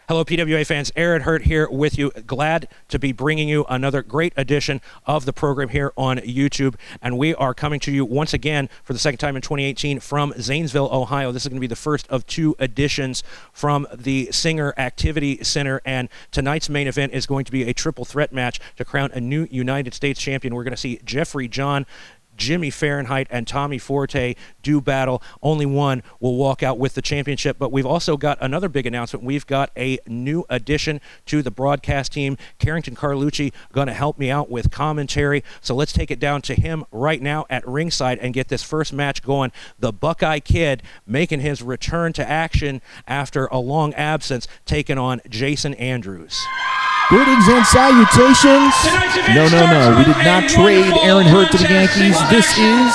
Hello, PWA fans. Aaron Hurt here with you. Glad to be bringing you another great edition of the program here on YouTube. And we are coming to you once again for the second time in 2018 from Zanesville, Ohio. This is going to be the first of two editions from the Singer Activity Center. And tonight's main event is going to be a triple threat match to crown a new United States champion. We're going to see Jeffrey John, Jimmy Fahrenheit, and Tommy Forte do battle. Only one will walk out with the championship, but we've also got another big announcement. We've got a new addition to the broadcast team. Carrington Carlucci going to help me out with commentary, so let's take it down to him right now at ringside and get this first match going. The Buckeye Kid making his return to action after a long absence, taking on Jason Andrews. Greetings and salutations. No, we did not trade Aaron Hurt to the Yankees. This is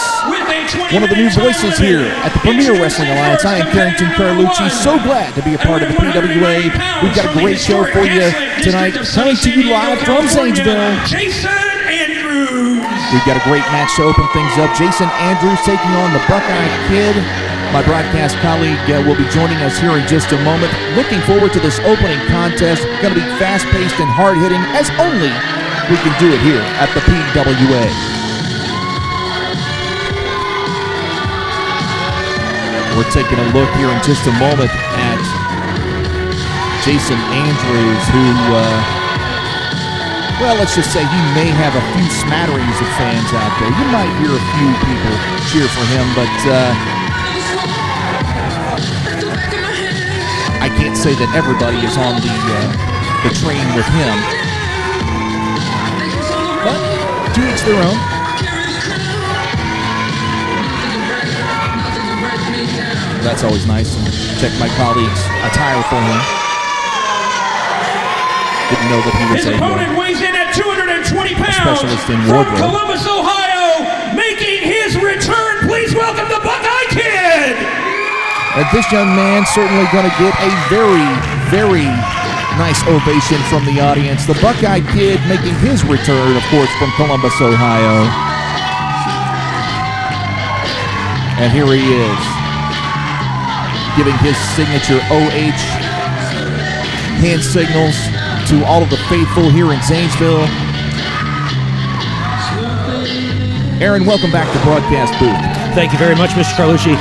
one of the new voices here at the Premier Wrestling Alliance. I am Carrington Carlucci, so glad to be a part of the PWA. We've got a great show for you tonight, coming to you live from Zanesville. Jason Andrews. We've got a great match to open things up. Jason Andrews taking on the Buckeye Kid. My broadcast colleague will be joining us here in just a moment. Looking forward to this opening contest. Going to be fast-paced and hard-hitting, as only we can do it here at the PWA. We're taking a look here in just a moment at Jason Andrews, who, well, let's just say he may have a few smatterings of fans out there. You might hear a few people cheer for him, but I can't say that everybody is on the train with him. But to each their own. That's always nice. Check my colleague's attire for him. Didn't know that he was his opponent weighs in at 220 pounds. Specialist in from wardrobe. Columbus, Ohio, making his return. Please welcome the Buckeye Kid. And this young man certainly going to get a very, very nice ovation from the audience. The Buckeye Kid making his return, of course, from Columbus, Ohio. And here he is, giving his signature OH hand signals to all of the faithful here in Zanesville. Aaron, welcome back to the broadcast booth. Thank you very much, Mr. Carlucci.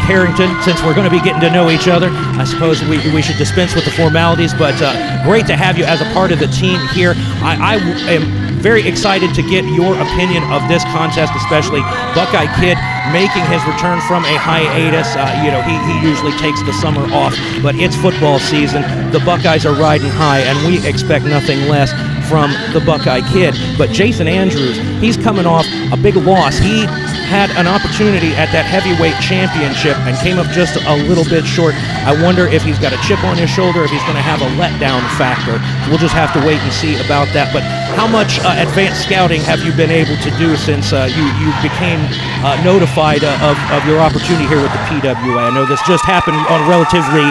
Carrington, since we're going to be getting to know each other, I suppose we should dispense with the formalities, but great to have you as a part of the team here. I am very excited to get your opinion of this contest, especially Buckeye Kid making his return from a hiatus. He usually takes the summer off, but it's football season. The Buckeyes are riding high, and we expect nothing less from the Buckeye Kid. But Jason Andrews, he's coming off a big loss. He had an opportunity at that heavyweight championship and came up just a little bit short. I wonder if he's got a chip on his shoulder, if he's going to have a letdown factor. We'll just have to wait and see about that. But how much advanced scouting have you been able to do since you became notified of your opportunity here with the PWA? I know this just happened on a relatively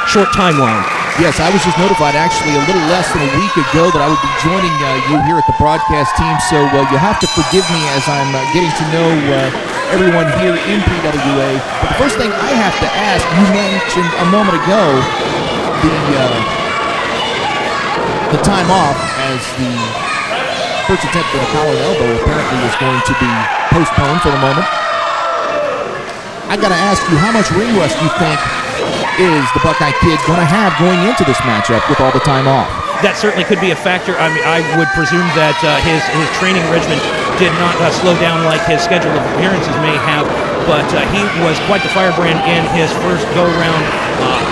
short timeline. Yes, I was just notified actually a little less than a week ago that I would be joining you here at the broadcast team, so you have to forgive me as I'm getting to know everyone here in PWA. But the first thing I have to ask, you mentioned a moment ago the time off, as the first attempt at a collar elbow apparently is going to be postponed for the moment. I got to ask you, how much ring rust you think is the Buckeye Kid going to have going into this matchup with all the time off? That certainly could be a factor. I mean, I would presume that his training regimen did not slow down like his schedule of appearances may have, but he was quite the firebrand in his first go-round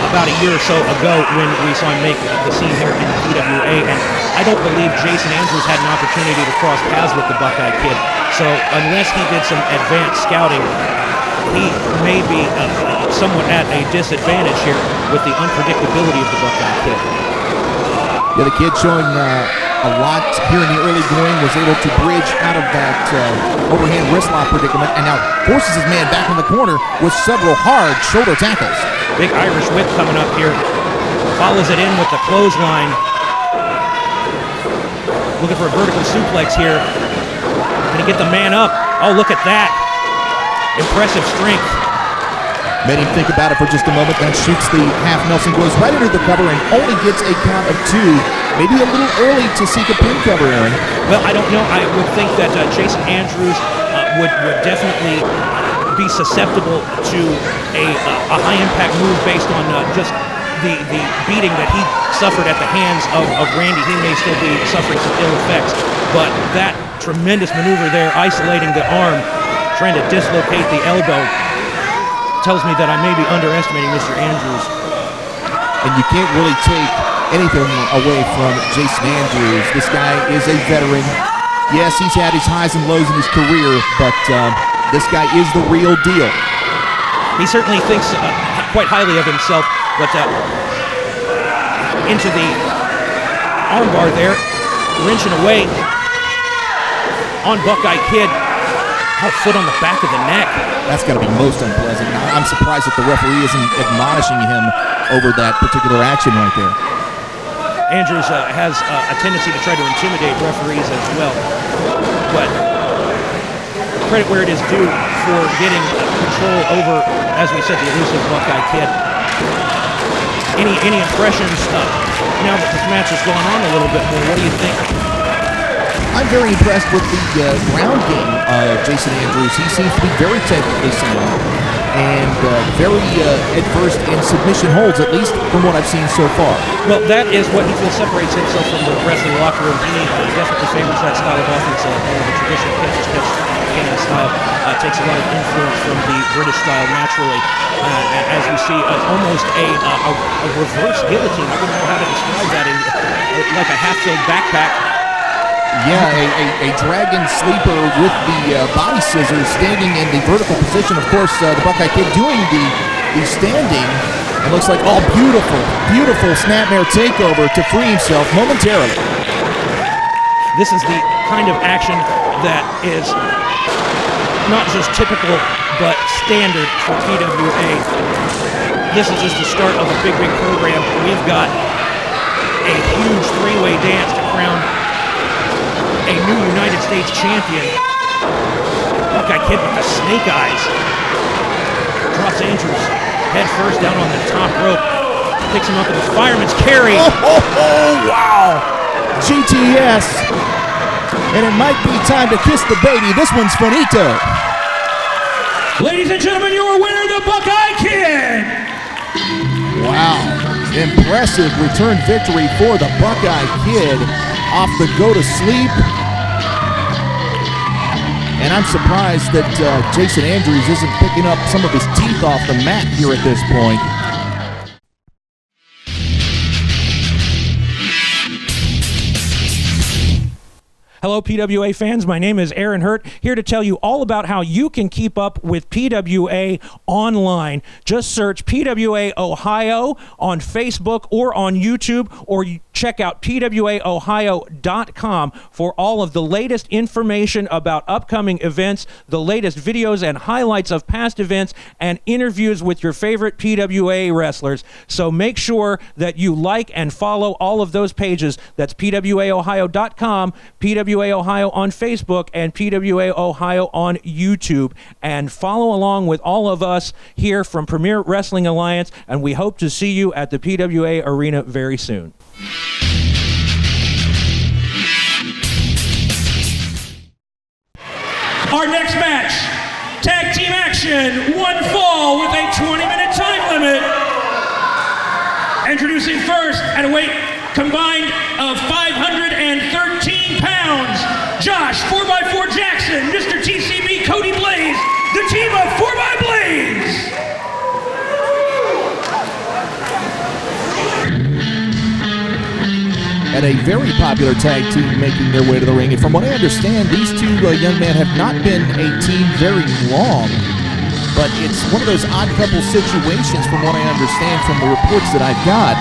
about a year or so ago when we saw him make the scene here in the PWA, and I don't believe Jason Andrews had an opportunity to cross paths with the Buckeye Kid, so unless he did some advanced scouting, he may be somewhat at a disadvantage here with the unpredictability of the Buckeye Kid. Yeah, the kid showing a lot here in the early going, was able to bridge out of that overhand wrist lock predicament, and now forces his man back in the corner with several hard shoulder tackles. Big Irish whip coming up here. Follows it in with the clothesline. Looking for a vertical suplex here. Gonna get the man up. Oh, look at that. Impressive strength. Made him think about it for just a moment, then shoots the half Nelson, goes right under the cover and only gets a count of 2. Maybe a little early to seek a pin cover, Aaron. Well, I don't know. I would think that Jason Andrews would definitely be susceptible to a high-impact move based on just the beating that he suffered at the hands of Randy. He may still be suffering some ill effects, but that tremendous maneuver there, isolating the arm, trying to dislocate the elbow, tells me that I may be underestimating Mr. Andrews. And you can't really take anything away from Jason Andrews. This guy is a veteran. Yes, he's had his highs and lows in his career, but this guy is the real deal. He certainly thinks quite highly of himself, but into the armbar there, wrenching away on Buckeye Kid. Oh, foot on the back of the neck. That's got to be most unpleasant. I'm surprised that the referee isn't admonishing him over that particular action right there. Andrews has a tendency to try to intimidate referees as well, but credit where it is due for getting control over, as we said, the elusive Buckeye Kid. Any impressions now that this match has gone on a little bit more? What do you think? I'm very impressed with the ground game of Jason Andrews. He seems to be very technically sound and very adverse in submission holds, at least from what I've seen so far. Well, that is what he feels separates himself from the wrestling locker room. He definitely favors that style of offense, the traditional catch cannon style. Takes a lot of influence from the British style naturally. As you see, almost a reverse guillotine. I wouldn't know how to describe that. Like a half-filled backpack. Yeah, a dragon sleeper with the body scissors standing in the vertical position. Of course, the Buckeye Kid doing the standing. It looks like all beautiful snapmare takeover to free himself momentarily. This is the kind of action that is not just typical, but standard for PWA. This is just the start of a big program. We've got a huge three-way dance to crown a new United States champion. Buckeye Kid with the snake eyes. Drops Andrews head first down on the top rope. Picks him up with a fireman's carry. Oh, wow. GTS. And it might be time to kiss the baby. This one's finito. Ladies and gentlemen, your winner, the Buckeye Kid. Wow. Impressive return victory for the Buckeye Kid off the go to sleep. And I'm surprised that Jason Andrews isn't picking up some of his teeth off the mat here at this point. Hello, PWA fans. My name is Aaron Hurt, here to tell you all about how you can keep up with PWA online. Just search PWA Ohio on Facebook or on YouTube, or check out PWAOhio.com for all of the latest information about upcoming events, the latest videos and highlights of past events, and interviews with your favorite PWA wrestlers. So make sure that you like and follow all of those pages. That's PWAOhio.com, PWA Ohio on Facebook, and PWA Ohio on YouTube. And follow along with all of us here from Premier Wrestling Alliance, and we hope to see you at the PWA Arena very soon. Our next match, tag team action, one fall with a 20-minute time limit. Introducing first at a weight combined of 513 pounds, Josh 4x4 Jackson, Mr. TCB Cody Blaze, the team of 4x Blaze. And a very popular tag team making their way to the ring. And from what I understand, these two young men have not been a team very long. but it's one of those odd couple situations from what I understand from the reports that I've got.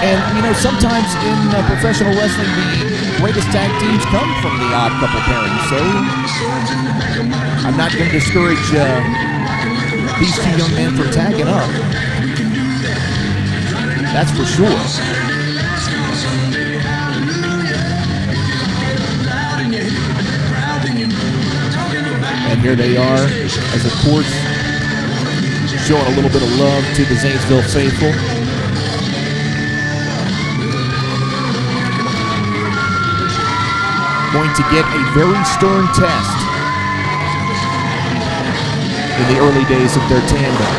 And, you know, sometimes in professional wrestling, the greatest tag teams come from the odd couple pairing. So I'm not going to discourage these two young men from tagging up. That's for sure. And here they are, as of course, showing a little bit of love to the Zanesville faithful. Going to get a very stern test in the early days of their tandem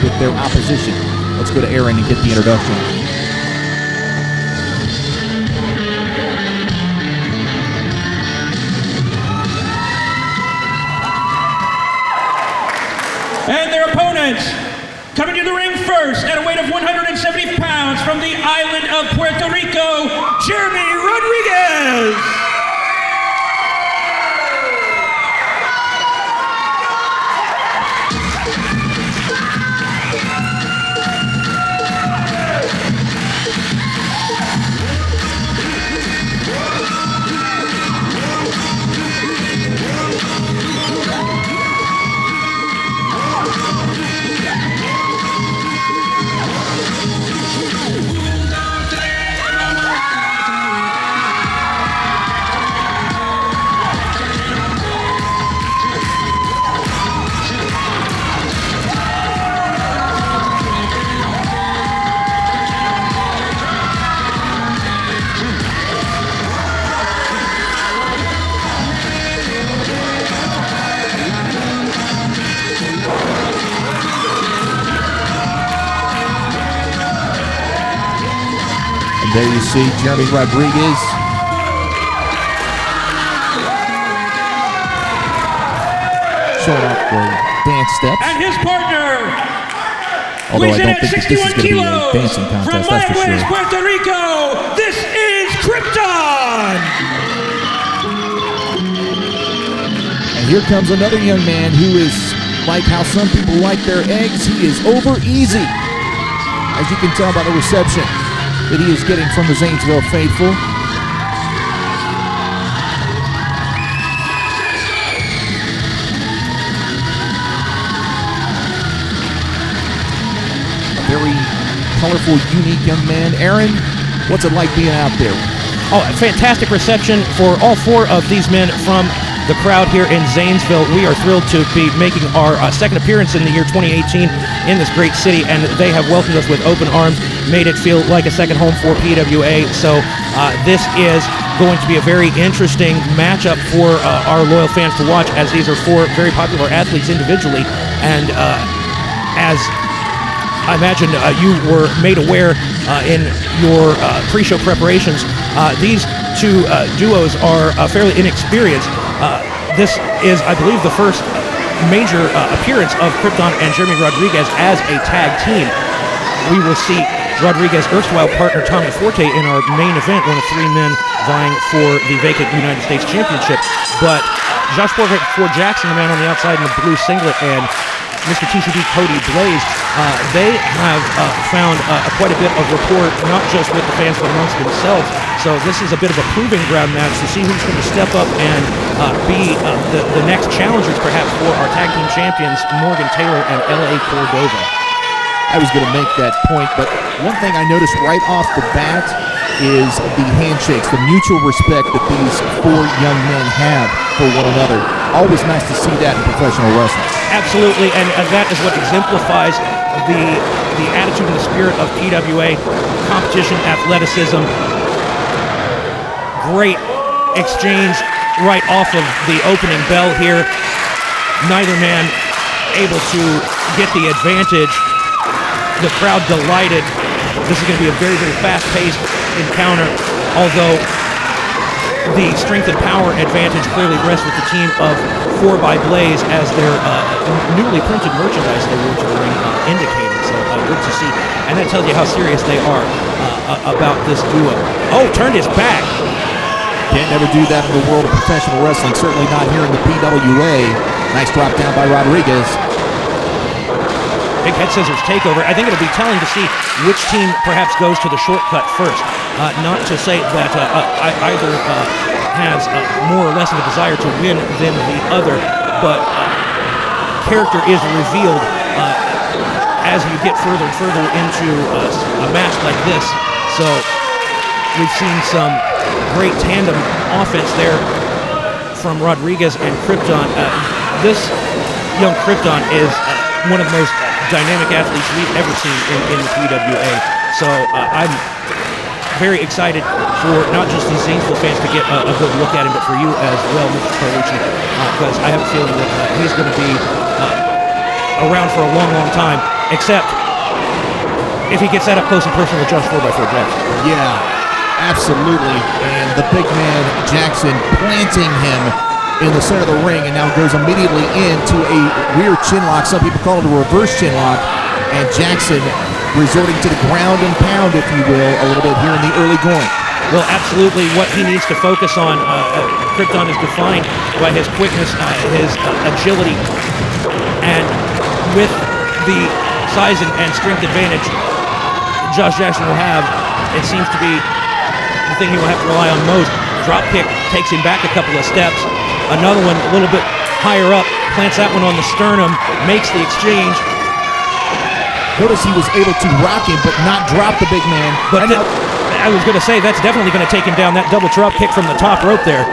with their opposition. Let's go to Aaron and get the introduction. And their opponents, coming to the ring first at a weight of 170 pounds from the island of Puerto Rico, Jeremy Rodriguez. There you see Jeremy Rodriguez. Showing off the dance steps. And his partner, although I don't think that this is going to be a dancing contest, that's for sure. From Puerto Rico, this is Krypton! And here comes another young man who is like how some people like their eggs. He is over easy, as you can tell by the reception that he is getting from the Zanesville faithful. A very colorful, unique young man. Aaron, what's it like being out there? Oh, a fantastic reception for all four of these men from the crowd here in Zanesville. We are thrilled to be making our second appearance in the year 2018 in this great city, and they have welcomed us with open arms, made it feel like a second home for PWA. So this is going to be a very interesting matchup for our loyal fans to watch, as these are four very popular athletes individually. And as I imagine you were made aware in your pre-show preparations, these two duos are fairly inexperienced. This is, I believe, the first major appearance of Krypton and Jeremy Rodriguez as a tag team. We will see Rodriguez's erstwhile partner Tommy Forte in our main event, one of three men vying for the vacant United States Championship. But Josh Ford Jackson, the man on the outside in the blue singlet, and Mr. TCB Cody Blaze, they have found quite a bit of rapport, not just with the fans, but amongst themselves. So this is a bit of a proving ground match to see who's going to step up and be the next challengers, perhaps, for our tag team champions, Morgan Taylor and L.A. Cordova. I was going to make that point, but one thing I noticed right off the bat is the handshakes, the mutual respect that these four young men have for one another. Always nice to see that in professional wrestling. Absolutely, and that is what exemplifies the attitude and the spirit of PWA, competition, athleticism. Great exchange right off of the opening bell here. Neither man able to get the advantage. The crowd delighted. This is going to be a very, very fast-paced encounter, although the strength and power advantage clearly rests with the team of 4x Blaze, as their newly printed merchandise they wore to the ring indicated. So good to see. And that tells you how serious they are about this duo. Oh, turned his back. Can't never do that in the world of professional wrestling, certainly not here in the PWA. Nice drop down by Rodriguez. Big head scissors takeover. I think it'll be telling to see which team perhaps goes to the shortcut first. Not to say that either has more or less of a desire to win than the other, but character is revealed as you get further and further into a match like this. So we've seen some great tandem offense there from Rodriguez and Krypton. This young Krypton is one of the most dynamic athletes we've ever seen in the PWA. So I'm very excited for not just the Zanesville fans to get a good look at him, but for you as well, Mr. Carlucci, because I have a feeling that he's going to be around for a long, long time, except if he gets that up close and personal with Josh 4x4 Jackson. Yeah, absolutely. And the big man, Jackson, planting him in the center of the ring, and now goes immediately into a rear chin lock. Some people call it a reverse chin lock. And Jackson resorting to the ground and pound, if you will, a little bit here in the early going. Well, absolutely. What he needs to focus on, Krypton is defined by his quickness, his agility, and with the size and strength advantage Josh Jackson will have, it seems to be the thing he will have to rely on most. Drop kick takes him back a couple of steps. Another one a little bit higher up, plants that one on the sternum, makes the exchange. Notice he was able to rock him, but not drop the big man. But I was going to say, that's definitely going to take him down. That double drop kick from the top rope there.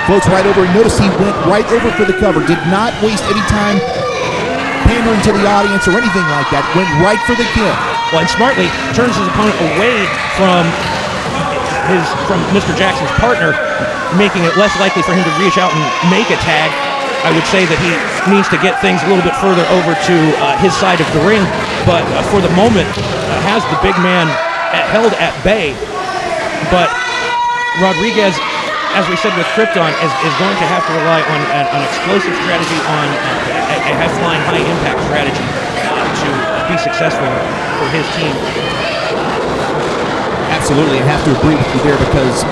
Floats right over. Notice he went right over for the cover. Did not waste any time pandering to the audience or anything like that. Went right for the kill. Well, and smartly turns his opponent away from Mr. Jackson's partner, making it less likely for him to reach out and make a tag. I would say that he needs to get things a little bit further over to his side of the ring, but for the moment has the big man held at bay. But Rodriguez, as we said with Krypton, is going to have to rely on an explosive strategy, on a high-flying, high-impact strategy to be successful for his team. Absolutely, I have to agree with you there, because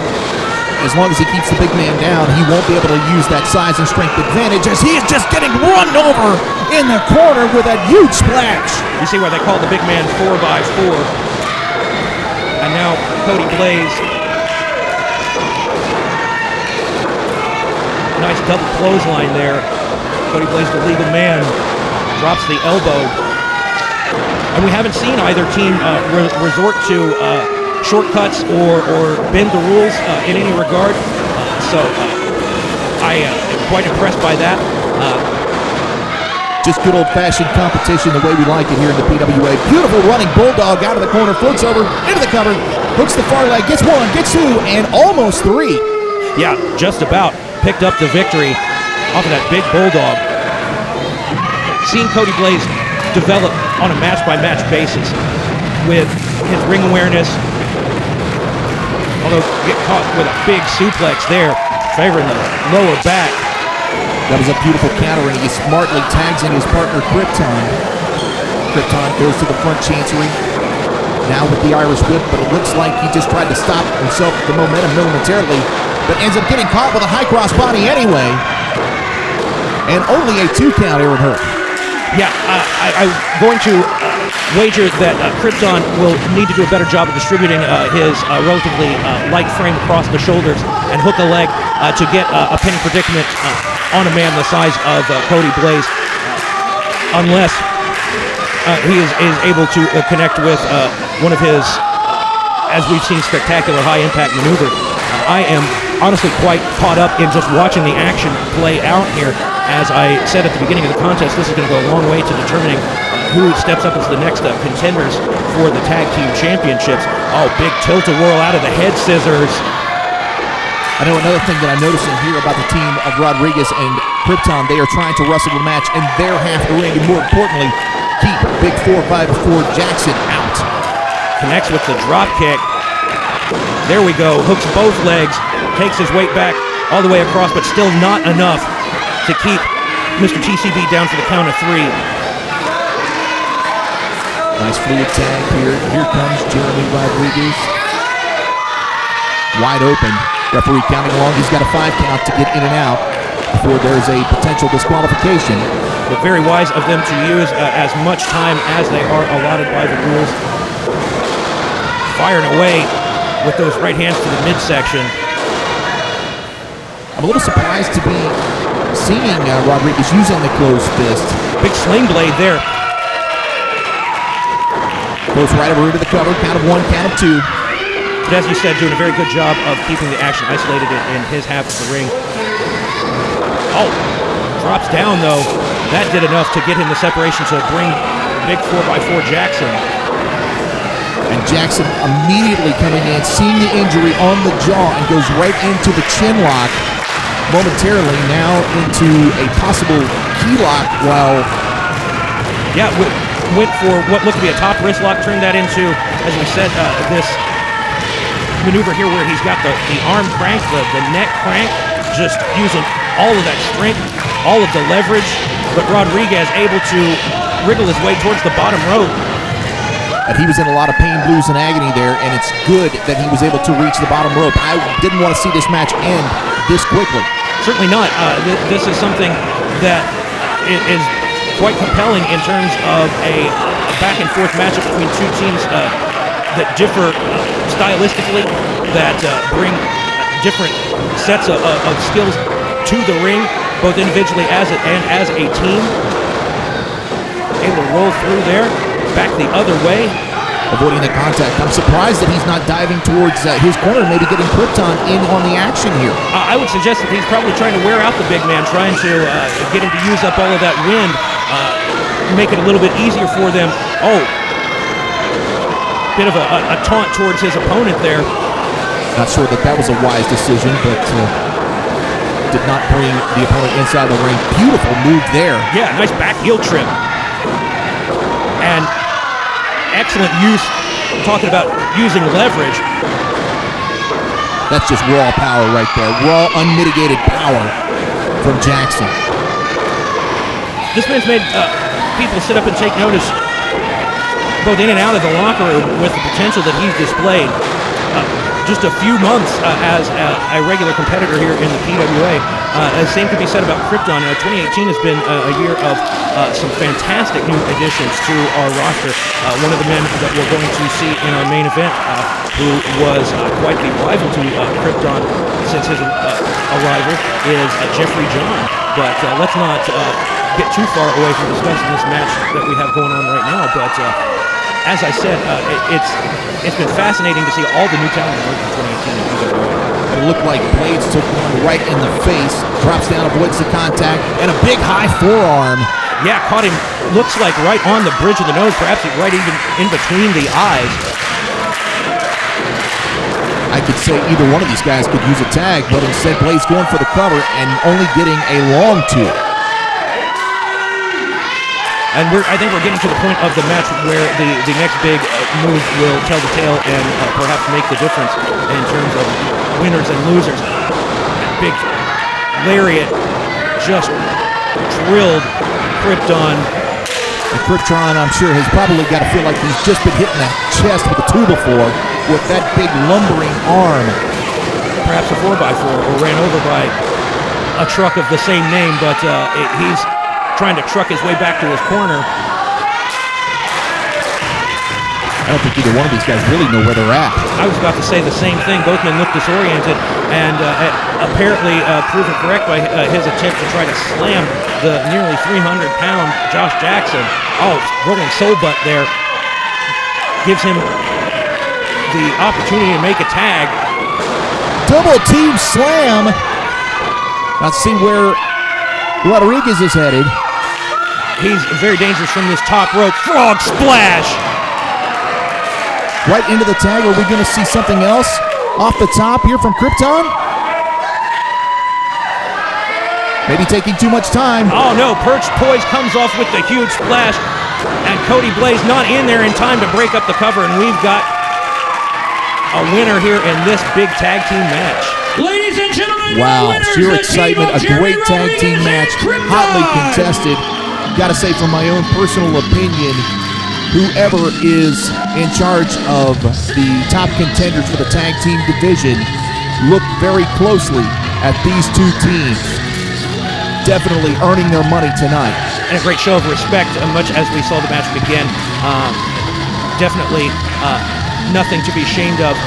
as long as he keeps the big man down, he won't be able to use that size and strength advantage, as he is just getting run over in the corner with a huge splash. You see why they call the big man 4x4. And now Cody Blaze. Nice double clothesline there. Cody Blaze, the legal man, drops the elbow. And we haven't seen either team resort to shortcuts or bend the rules in any regard. So I am quite impressed by that. Just good old-fashioned competition the way we like it here in the PWA. Beautiful running bulldog out of the corner, floats over, into the cover, hooks the far leg, gets one, gets two, and almost three. Yeah, just about picked up the victory off of that big bulldog. Seeing Cody Blaze develop on a match-by-match basis with his ring awareness, although get caught with a big suplex there, favoring the lower back. That was a beautiful counter, and he smartly tags in his partner, Krypton. Krypton goes to the front chancery, now with the Irish whip, but it looks like he just tried to stop himself the momentum momentarily, but ends up getting caught with a high cross body anyway. And only a 2 count, Aaron Hurt. Yeah, I'm going to wager that Krypton will need to do a better job of distributing his relatively light frame across the shoulders and hook a leg to get a pinning predicament on a man the size of Cody Blaze, unless he is able to connect with one of his, as we've seen, spectacular high-impact maneuver. I am honestly quite caught up in just watching the action play out here. As I said at the beginning of the contest, this is going to go a long way to determining who steps up as the next contenders for the tag team championships. Oh, big tilt-a-whirl out of the head scissors. I know another thing that I'm noticing here about the team of Rodriguez and Krypton, they are trying to wrestle the match in their half of the ring, and more importantly, keep Big 4x4 Jackson out. Connects with the drop kick. There we go, hooks both legs, takes his weight back all the way across, but still not enough to keep Mr. TCB down for the count of 3. Nice fluid tag here. Here comes Jeremy Rodriguez. Wide open. Referee counting along. He's got a 5 count to get in and out. before there's a potential disqualification. But very wise of them to use as much time as they are allotted by the rules. Firing away with those right hands to the midsection. I'm a little surprised to be seeing Rodriguez using the closed fist. Big sling blade there. Goes right over into the cover. Count of 1, count of 2. But as you said, doing a very good job of keeping the action isolated in his half of the ring. Oh, drops down though. That did enough to get him the separation to bring big 4x4 Jackson. And Jackson immediately coming in, seeing the injury on the jaw, and goes right into the chin lock. Momentarily now into a possible key lock while... Yeah, went for what looked to be a top wrist lock, turned that into, as we said, this maneuver here where he's got the arm crank, the neck crank, just using all of that strength, all of the leverage, but Rodriguez able to wriggle his way towards the bottom rope. And he was in a lot of pain, blues, and agony there, and it's good that he was able to reach the bottom rope. I didn't want to see this match end this quickly. Certainly not. This is something that is quite compelling in terms of a back-and-forth matchup between two teams that differ stylistically, that bring different sets of skills to the ring, both individually and as a team. Able to roll through there, back the other way. Avoiding the contact. I'm surprised that he's not diving towards his corner, maybe getting Krypton in on the action here. I would suggest that he's probably trying to wear out the big man, trying to get him to use up all of that wind, make it a little bit easier for them. Oh, bit of a taunt towards his opponent there. Not sure that was a wise decision, but did not bring the opponent inside the ring. Beautiful move there. Yeah, nice back heel trip. And excellent use, talking about using leverage. That's just raw power right there. Raw, unmitigated power from Jackson. This man's made people sit up and take notice both in and out of the locker room with the potential that he's displayed. Just a few months as a regular competitor here in the PWA. The same could be said about Krypton. 2018 has been a year of some fantastic new additions to our roster. One of the men that we're going to see in our main event, who was quite the rival to Krypton since his arrival, is Jeffrey John. But let's not get too far away from discussing this match that we have going on right now. But as I said, it's been fascinating to see all the new talent emerge in 2018. It looked like Blades took one right in the face, drops down, avoids the contact, and a big high forearm. Yeah, caught him, looks like right on the bridge of the nose, perhaps right even in between the eyes. I could say either one of these guys could use a tag, but instead Blades going for the cover and only getting a long two. And I think we're getting to the point of the match where the next big move will tell the tale and perhaps make the difference in terms of winners and losers. That big lariat just drilled Krypton. And Krypton, I'm sure, has probably got to feel like he's just been hitting that chest with a 2 before with that big lumbering arm. Perhaps a 4x4 or ran over by a truck of the same name, but he's trying to truck his way back to his corner. I don't think either one of these guys really know where they're at. I was about to say the same thing. Both men look disoriented and apparently proven correct by his attempt to try to slam the nearly 300-pound Josh Jackson. Oh, rolling soul butt there. Gives him the opportunity to make a tag. Double team slam. Let's see where Rodriguez is headed. He's very dangerous from this top rope. Frog splash! Right into the tag. Are we going to see something else off the top here from Krypton? Maybe taking too much time. Oh no, Perch Poise comes off with the huge splash, and Cody Blaze not in there in time to break up the cover, and we've got a winner here in this big tag team match. Ladies and gentlemen, wow, winners, sheer the excitement, a team of great Jerry tag team Rodriguez match, and hotly Krypton. contested. Got to say, from my own personal opinion, whoever is in charge of the top contenders for the tag team division, look very closely at these two teams. definitely earning their money tonight. And a great show of respect, much as we saw the match begin. Definitely nothing to be ashamed of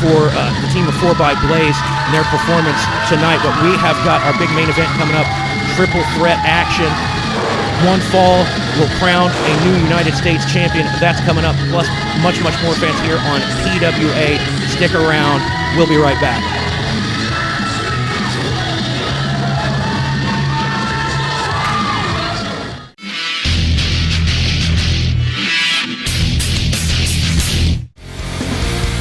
for the team of 4x Blaze and their performance tonight. But we have got our big main event coming up, triple threat action. One fall will crown a new United States champion. That's coming up, plus much, much more, fans, here on PWA. Stick around. We'll be right back.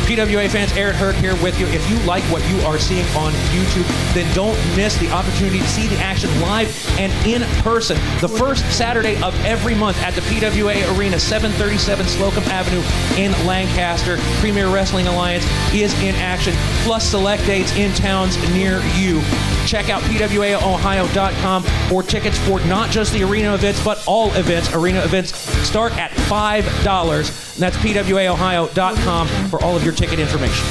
PWA fans, Aaron Hurd here with you. If you like what you are seeing on YouTube, then don't miss the opportunity to see the action live and in person. The first Saturday of every month at the PWA Arena, 737 Slocum Avenue in Lancaster. Premier Wrestling Alliance is in action, plus select dates in towns near you. Check out PWAOhio.com for tickets for not just the arena events, but all events. Arena events start at $5. And that's PWAOhio.com for all of your ticket information.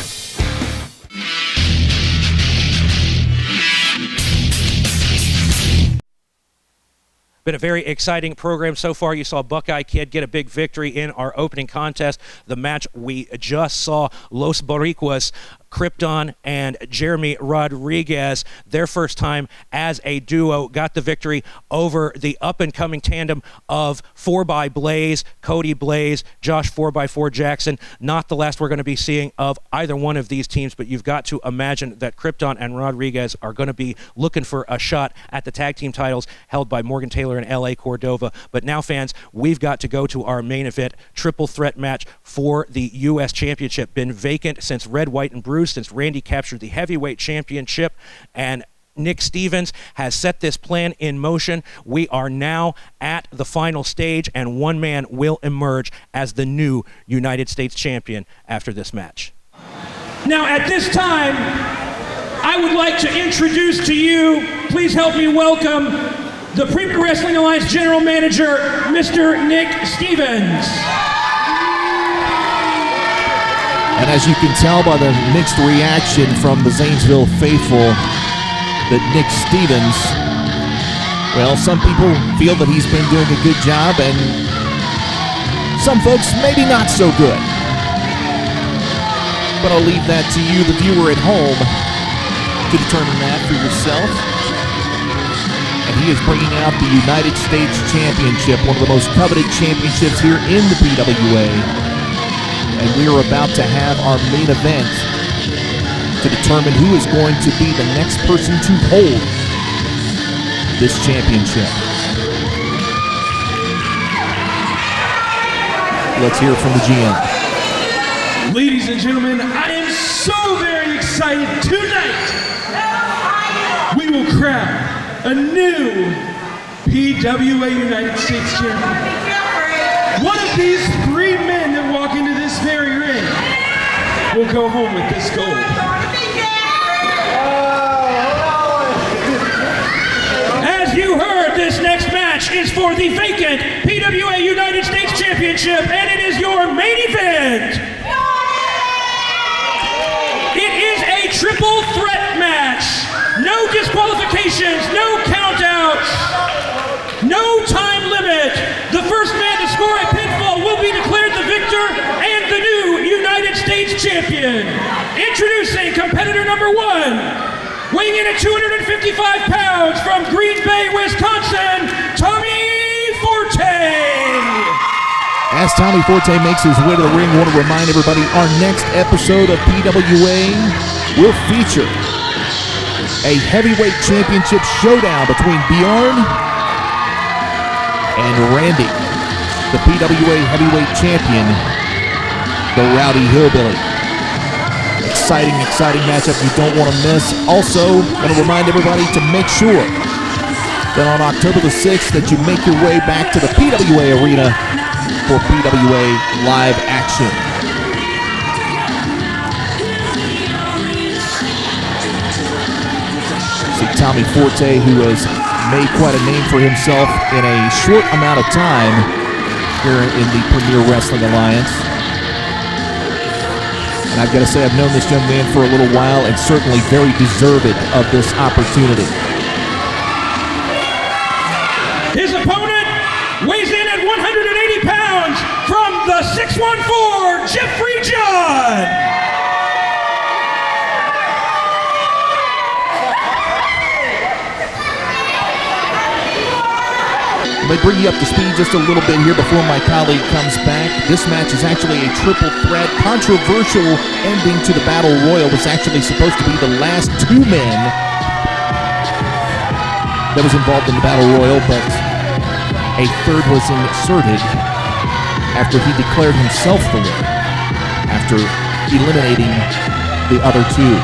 Been a very exciting program so far. You saw Buckeye Kid get a big victory in our opening contest. The match we just saw, Los Boricuas, Krypton and Jeremy Rodriguez, their first time as a duo, got the victory over the up-and-coming tandem of 4x Blaze, Cody Blaze, Josh 4x4 Jackson. Not the last we're going to be seeing of either one of these teams, but you've got to imagine that Krypton and Rodriguez are going to be looking for a shot at the tag team titles held by Morgan Taylor and L.A. Cordova. But now, fans, we've got to go to our main event, triple threat match for the U.S. Championship. Been vacant since Red, White, and Bruce, since Randy captured the heavyweight championship, and Nick Stevens has set this plan in motion. We are now at the final stage, and one man will emerge as the new United States champion after this match. Now, at this time, I would like to introduce to you, please help me welcome the Premier Wrestling Alliance General Manager, Mr. Nick Stevens. And as you can tell by the mixed reaction from the Zanesville faithful, that Nick Stevens, well, some people feel that he's been doing a good job, and some folks maybe not so good. But I'll leave that to you, the viewer at home, to determine that for yourself. And he is bringing out the United States Championship, one of the most coveted championships here in the PWA. And we are about to have our main event to determine who is going to be the next person to hold this championship. Let's hear from the GM. Ladies and gentlemen, I am so very excited. Tonight, we will crown a new PWA United States champion. One of these three men that walk into this very ring will go home with this gold. As you heard, this next match is for the vacant PWA United States Championship, and it is your main event. It is a triple threat match. No disqualifications, no countouts, no time limit. The first man to score a pinfall will be declared the victor and the new United States champion. Introducing competitor number one, weighing in at 255 pounds from Green Bay, Wisconsin, Tommy Forte. As Tommy Forte makes his way to the ring, I want to remind everybody our next episode of PWA will feature a heavyweight championship showdown between Bjorn and Randy, the PWA heavyweight champion, the Rowdy Hillbilly. Exciting, exciting matchup you don't want to miss. Also, want to remind everybody to make sure that on October the 6th that you make your way back to the PWA Arena for PWA live action. See Tommy Forte, who has made quite a name for himself in a short amount of time here in the Premier Wrestling Alliance. And I've got to say, I've known this young man for a little while and certainly very deserving of this opportunity. pounds from the 614, Jeffrey John. Let me bring you up to speed just a little bit here before my colleague comes back. This match is actually a triple threat. Controversial ending to the Battle Royal. Was actually supposed to be the last two men that was involved in the Battle Royal, but a third was inserted after he declared himself the winner, after eliminating the other two.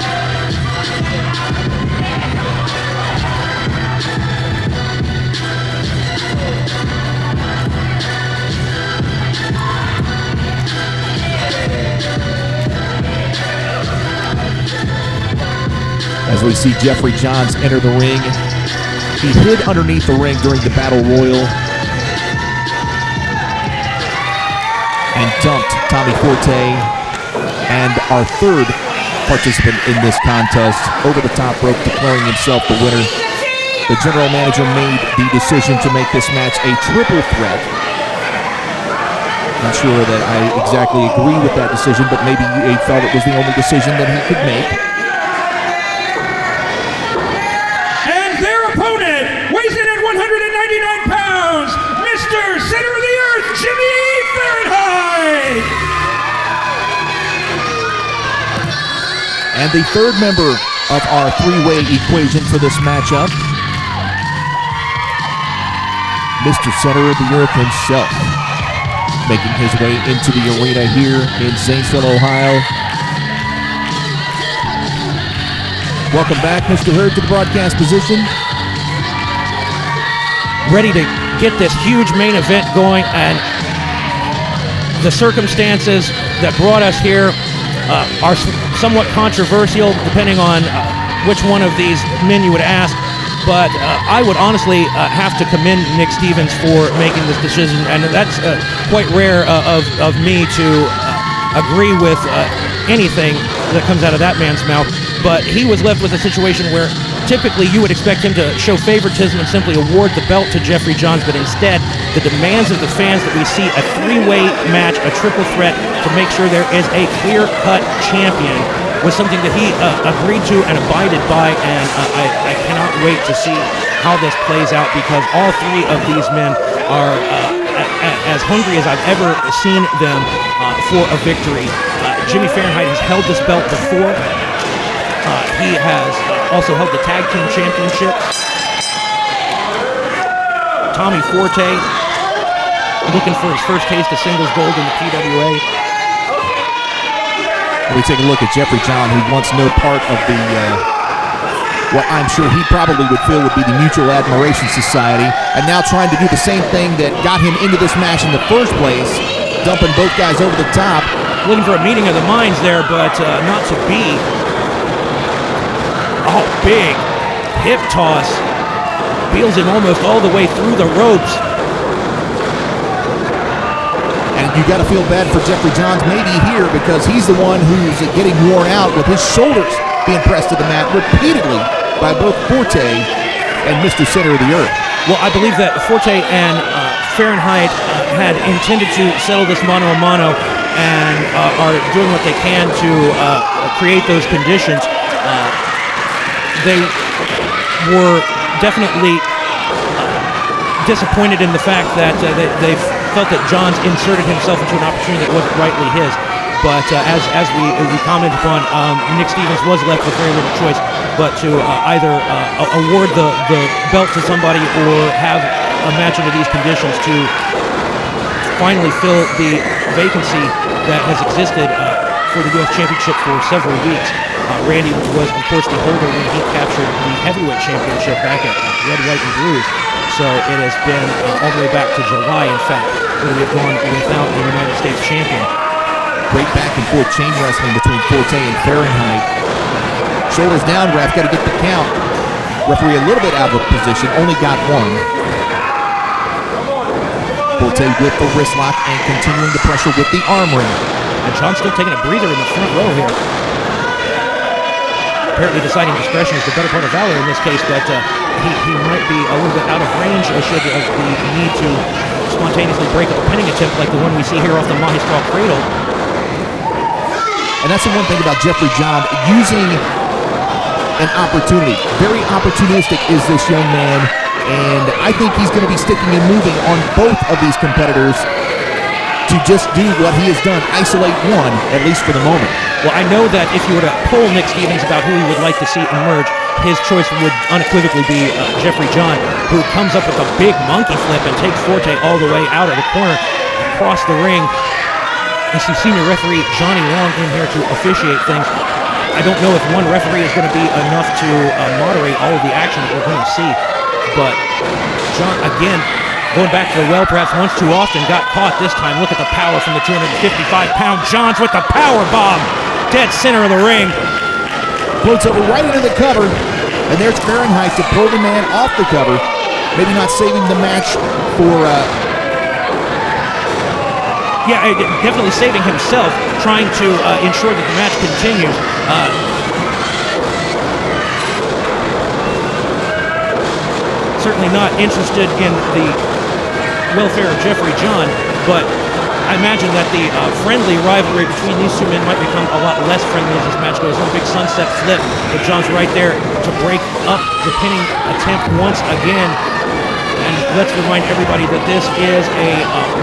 As we see Jeffrey Johns enter the ring, he hid underneath the ring during the Battle Royal and dumped Tommy Forte and our third participant in this contest over the top rope, declaring himself the winner. The general manager made the decision to make this match a triple threat. Not sure that I exactly agree with that decision, but maybe he felt it was the only decision that he could make. Weighs in at 199 pounds, Mr. Center of the Earth, Jimmy Fahrenheit! And the third member of our three-way equation for this matchup, Mr. Center of the Earth himself, making his way into the arena here in Zanesville, Ohio. Welcome back, Mr. Hurd, to the broadcast position. Ready to get this huge main event going, and the circumstances that brought us here are somewhat controversial depending on which one of these men you would ask, but I would honestly have to commend Nick Stevens for making this decision, and that's quite rare of me to agree with anything that comes out of that man's mouth, but he was left with a situation where typically you would expect him to show favoritism and simply award the belt to Jeffrey Johns, but instead the demands of the fans that we see a three-way match, a triple threat, to make sure there is a clear-cut champion was something that he agreed to and abided by, and I cannot wait to see how this plays out, because all three of these men are as hungry as I've ever seen them for a victory. Jimmy Fahrenheit has held this belt before. He has also held the Tag Team Championship. Tommy Forte looking for his first taste of singles gold in the PWA. We take a look at Jeffrey John, who wants no part of the what I'm sure he probably would feel would be the Mutual Admiration Society, and now trying to do the same thing that got him into this match in the first place, dumping both guys over the top. Looking for a meeting of the minds there, but not to be. Oh, big hip toss. Wheels him almost all the way through the ropes. And you got to feel bad for Jeffrey Johns maybe here, because he's the one who's getting worn out with his shoulders being pressed to the mat repeatedly by both Forte and Mr. Center of the Earth. Well, I believe that Forte and Fahrenheit had intended to settle this mano-a-mano and are doing what they can to create those conditions. They were definitely disappointed in the fact that they felt that Johns inserted himself into an opportunity that wasn't rightly his. But as we commented upon, Nick Stevens was left with very little choice but to either award the belt to somebody or have a match under these conditions to finally fill the vacancy that has existed for the U.S. Championship for several weeks. Randy was, of course, the holder when he captured the heavyweight championship back at Red, White, and Blues. So it has been all the way back to July, in fact, when we have gone without a United States champion. Great back and forth chain wrestling between Forte and Fahrenheit. Shoulders down, ref, got to get the count. Referee a little bit out of position, only got one. Forte with the wrist lock and continuing the pressure with the arm wring. And John's still taking a breather in the front row here. apparently deciding discretion is the better part of valor in this case, but he might be a little bit out of range should the need to spontaneously break up a pinning attempt like the one we see here off the Mahi Straw Cradle. And that's the one thing about Jeffrey John, using an opportunity. Very opportunistic is this young man, and I think he's going to be sticking and moving on both of these competitors to just do what he has done, isolate one, at least for the moment. Well, I know that if you were to poll Nick Stevens about who he would like to see emerge, his choice would unequivocally be Jeffrey John, who comes up with a big monkey flip and takes Forte all the way out of the corner, across the ring. You see senior referee Johnny Long in here to officiate things. I don't know if one referee is going to be enough to moderate all of the action that we're going to see. But John, again, going back to the well perhaps once too often, got caught this time. Look at the power from the 255-pound Johns with the power bomb. Dead center of the ring. Floats over right into the cover, and there's Fahrenheit to pull the man off the cover. Maybe not saving the match for... Yeah, definitely saving himself, trying to ensure that the match continues. Certainly not interested in the welfare of Jeffrey John, but I imagine that the friendly rivalry between these two men might become a lot less friendly as this match goes on. Big sunset flip, but John's right there to break up the pinning attempt once again. And let's remind everybody that this is a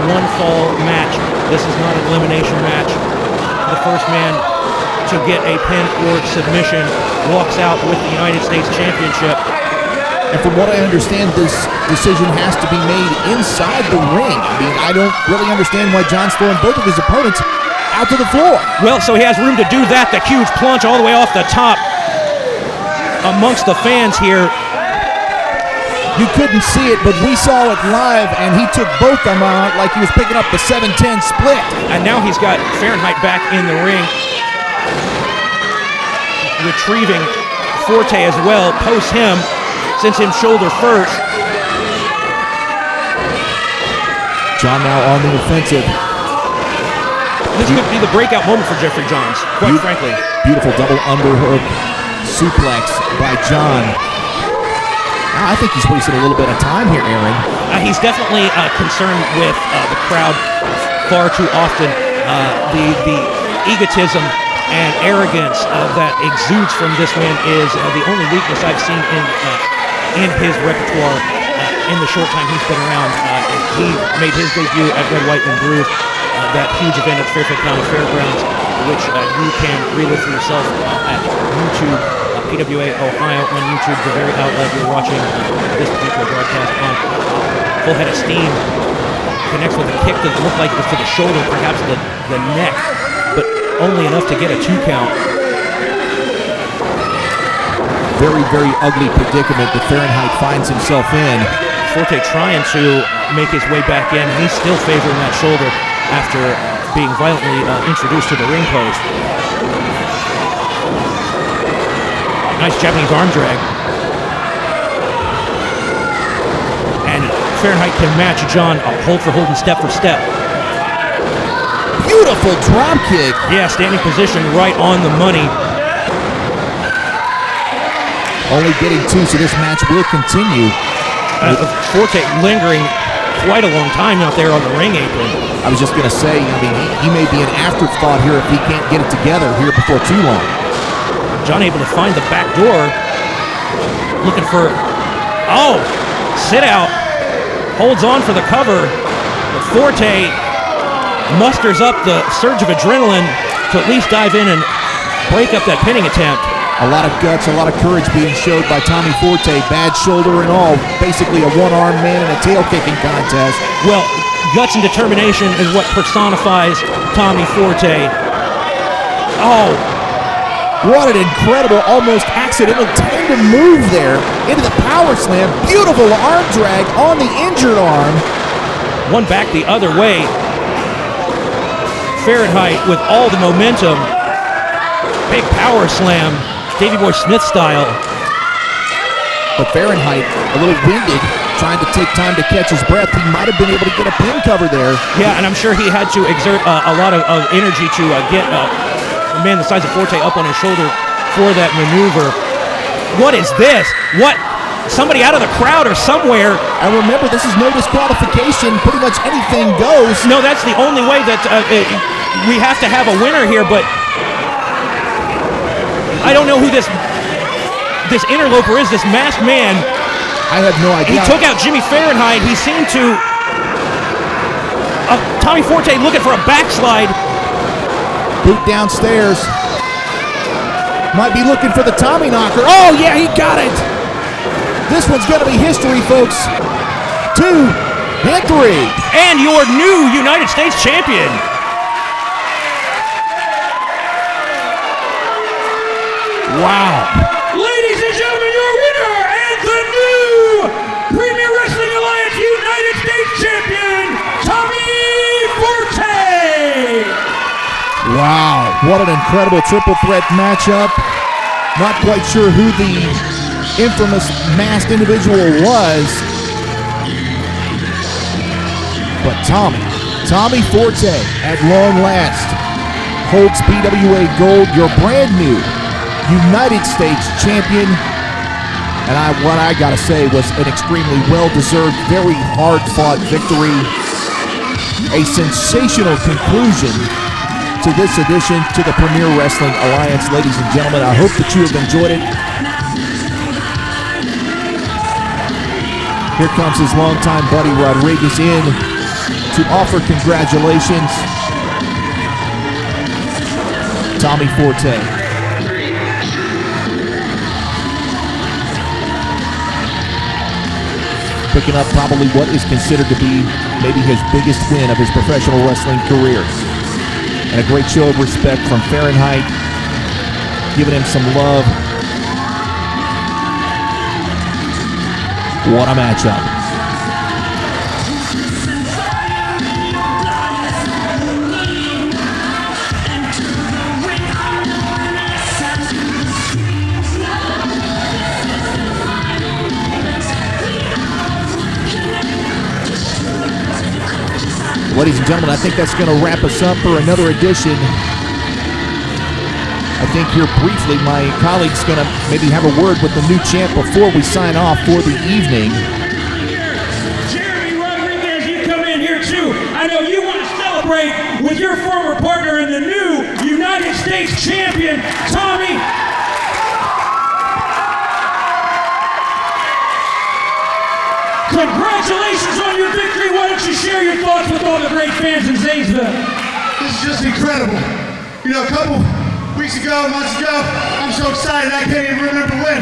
one-fall match. This is not an elimination match. The first man to get a pin or submission walks out with the United States Championship. And from what I understand, this decision has to be made inside the ring. I mean, I don't really understand why John's throwing both of his opponents out to the floor. Well, so he has room to do that. The huge plunge all the way off the top amongst the fans here. You couldn't see it, but we saw it live, and he took both of them out like he was picking up the 7-10 split. And now he's got Fahrenheit back in the ring, retrieving Forte as well. Posts him, sends him shoulder first. John now on the offensive. This could be the breakout moment for Jeffrey Johns, quite frankly. Beautiful double underhook suplex by John. I think he's wasted a little bit of time here, Aaron. He's definitely concerned with the crowd far too often. The egotism and arrogance that exudes from this man is the only weakness I've seen in his repertoire in the short time he's been around. He made his debut at Red, White, and Blue, that huge event at Fairfield County Fairgrounds, which you can relive for yourself at YouTube. PWA Ohio on YouTube, the very outlet you're watching this particular broadcast on. Full head of steam. Connects with a kick that looked like it was to the shoulder, perhaps the neck, but only enough to get a 2 count. Very, very ugly predicament that Fahrenheit finds himself in. Forte trying to make his way back in. He's still favoring that shoulder after being violently introduced to the ring post. Nice Japanese arm drag. And Fahrenheit can match John hold for hold and step for step. Beautiful drop kick. Yeah, standing position right on the money. Only getting 2, so this match will continue. Forte lingering quite a long time out there on the ring apron. I was just going to say, I mean, he may be an afterthought here if he can't get it together here before too long. John able to find the back door. Looking for, sit out. Holds on for the cover. But Forte musters up the surge of adrenaline to at least dive in and break up that pinning attempt. A lot of guts, a lot of courage being showed by Tommy Forte. Bad shoulder and all. Basically a one-armed man in a tail-kicking contest. Well, guts and determination is what personifies Tommy Forte. Oh. What an incredible, almost accidental tandem move there into the power slam. Beautiful arm drag on the injured arm. One back the other way. Fahrenheit with all the momentum. Big power slam, Davey Boy Smith style. But Fahrenheit, a little winded, trying to take time to catch his breath. He might have been able to get a pin cover there. Yeah, and I'm sure he had to exert a lot of energy to get a man the size of Forte up on his shoulder for that maneuver. What is this? What? Somebody out of the crowd or somewhere. And remember, this is no disqualification. Pretty much anything goes. No, that's the only way that we have to have a winner here, but I don't know who this interloper is, this masked man. I have no idea. He took out Jimmy Fahrenheit. He seemed to... Tommy Forte looking for a backslide. Boot downstairs. Might be looking for the Tommy knocker. Oh, yeah, he got it. This one's going to be history, folks. 2 and 3. And your new United States champion. Wow. Ladies and gentlemen, your winner and the new Premier Wrestling Alliance United States champion, Tommy Forte. Wow. What an incredible triple threat matchup. Not quite sure who the infamous masked individual was, but Tommy Forte, at long last, holds PWA Gold, your brand new United States champion. And what I gotta say was an extremely well-deserved, very hard-fought victory. A sensational conclusion to this edition to the Premier Wrestling Alliance. Ladies and gentlemen, I hope that you have enjoyed it. Here comes his longtime buddy Rodriguez in to offer congratulations. Tommy Forte. Picking up probably what is considered to be maybe his biggest win of his professional wrestling career. And a great show of respect from Fahrenheit, giving him some love. What a matchup. Ladies and gentlemen, I think that's going to wrap us up for another edition. I think here briefly, my colleague's going to maybe have a word with the new champ before we sign off for the evening. Jeremy Rodriguez, you come in here too. I know you want to celebrate with your former partner and the new United States champion, Tommy. Congratulations on your victory. Why don't you share your thoughts with all the great fans in Zanesville? This is just incredible. You know, a couple weeks ago, months ago, I'm so excited I can't even remember when.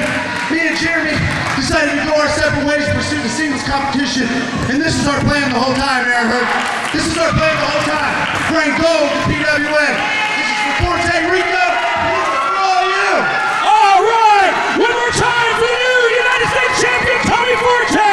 Me and Jeremy decided to go our separate ways to pursue the singles competition. And this is our plan the whole time, Aaron Hurt. This is our plan the whole time. Bring gold to PWA. This is for Forte Rico. This is for all you. All right, one more time for the new United States champion, Tommy Forte.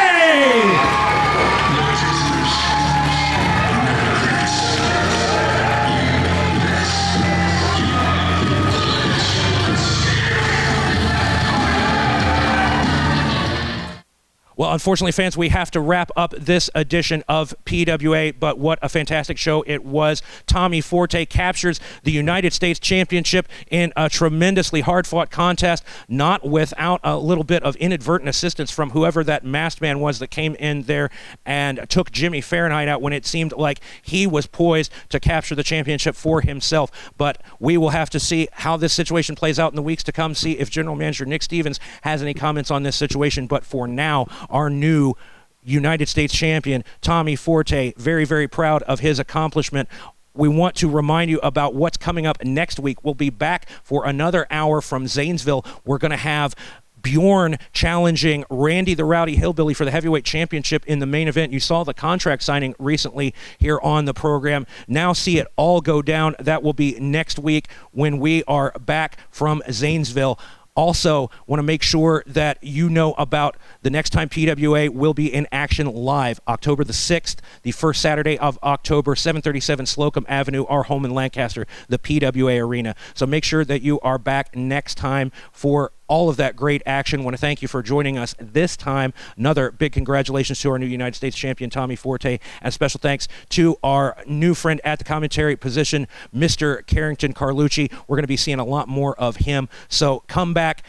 Well, unfortunately, fans, we have to wrap up this edition of PWA, but what a fantastic show it was. Tommy Forte captures the United States Championship in a tremendously hard-fought contest, not without a little bit of inadvertent assistance from whoever that masked man was that came in there and took Jimmy Fahrenheit out when it seemed like he was poised to capture the championship for himself. But we will have to see how this situation plays out in the weeks to come, see if General Manager Nick Stevens has any comments on this situation. But for now, our new United States champion, Tommy Forte, very, very proud of his accomplishment. We want to remind you about what's coming up next week. We'll be back for another hour from Zanesville. We're going to have Bjorn challenging Randy the Rowdy Hillbilly for the heavyweight championship in the main event. You saw the contract signing recently here on the program. Now see it all go down. That will be next week when we are back from Zanesville. Also, want to make sure that you know about the next time PWA will be in action live, October the 6th, the first Saturday of October, 737 Slocum Avenue, our home in Lancaster, the PWA Arena. So make sure that you are back next time for all of that great action. I want to thank you for joining us this time. Another big congratulations to our new United States champion, Tommy Forte, and special thanks to our new friend at the commentary position, Mr. Carrington Carlucci. We're going to be seeing a lot more of him, so come back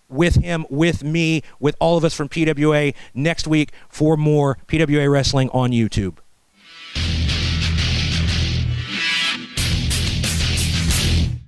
with him, with me, with all of us from PWA next week for more PWA Wrestling on YouTube.